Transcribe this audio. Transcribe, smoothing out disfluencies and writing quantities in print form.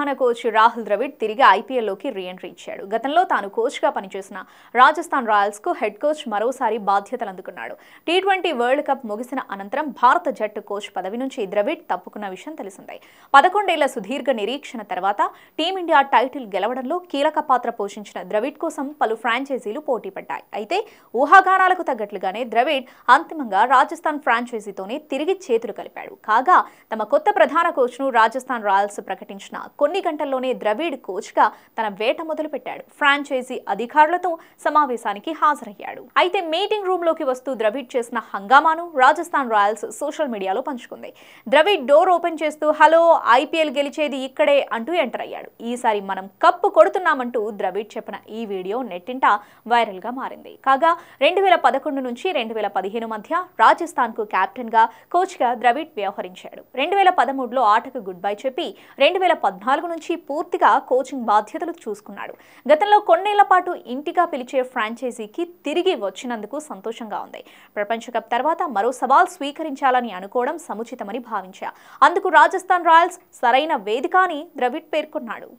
ప్రధాన కోచ్ రాహుల్ ద్రవిడ్ తిరిగి ఐపీఎల్లోకి రీ-ఎంట్రీ ఇచ్చాడు. గతంలో తాను కోచ్గా పనిచేసిన రాజస్థాన్ రాయల్స్కు హెడ్ కోచ్ మరోసారి బాధ్యతలు అందుకున్నాడు. టీ20 వరల్డ్ కప్ ముగిసిన అనంతరం భారత జట్టు కోచ్ పదవి నుంచి ద్రవిడ్ తప్పుకున్న విషయం తెలిసిందే. 11 ఏళ్ల సుదీర్ఘ నిరీక్షణ తర్వాత టీమిండియా టైటిల్ గెలవడంలో కీలక పాత్ర పోషించిన ద్రవిడ్ కోసం పలు ఫ్రాంచైజీలు పోటీపడ్డాయి. అయితే ఊహాగానాలకు తగ్గట్లుగానే ద్రవిడ్ అంతిమంగా రాజస్థాన్ ఫ్రాంచైజీతోనే తిరిగి చేతులు కలిపాడు. కాగా తమ కొత్త ప్రధాన కోచ్ను రాజస్థాన్ రాయల్స్ ప్రకటించిన కొన్ని గంటల్లోనే ద్రవిడ్ కోచ్గా తన వేట మొదలుపెట్టాడు. ఫ్రాంచైజీ అధికారులతో సమావేశానికి హాజరయ్యాడు. అయితే మీటింగ్ రూమ్లోకి వస్తూ ద్రవిడ్ చేసిన హంగామాను రాజస్థాన్ రాయల్స్ సోషల్ మీడియాలో పంచుకుంది. ద్రవిడ్ డోర్ ఓపెన్ చేస్తూ హలో ఐపీఎల్ గెలిచేది ఇక్కడే అంటూ ఎంటర్ అయ్యాడు. ఈసారి మనం కప్పు కొడుతున్నామంటూ ద్రవిడ్ చెప్పిన ఈ వీడియో నెట్టింట వైరల్గా మారింది. కాగా 2011 నుంచి 2015 మధ్య రాజస్థాన్కు కెప్టెన్గా కోచ్గా ద్రవిడ్ వ్యవహరించాడు. 2013లో ఆటకు గుడ్ బై చెప్పి 2014 నుంచి పూర్తిగా కోచింగ్ బాధ్యతలు చూసుకున్నాడు. గతంలో కొన్నేళ్ల పాటు ఇంటిగా పిలిచే ఫ్రాంచైజీకి తిరిగి వచ్చినందుకు సంతోషంగా ఉంది. ప్రపంచ కప్ తర్వాత మరో సవాల్ స్వీకరించాలని అనుకోవడం సముచితమని భావించా. అందుకు రాజస్థాన్ రాయల్స్ సరైన వేదిక అని ద్రవిడ్ పేర్కొన్నాడు.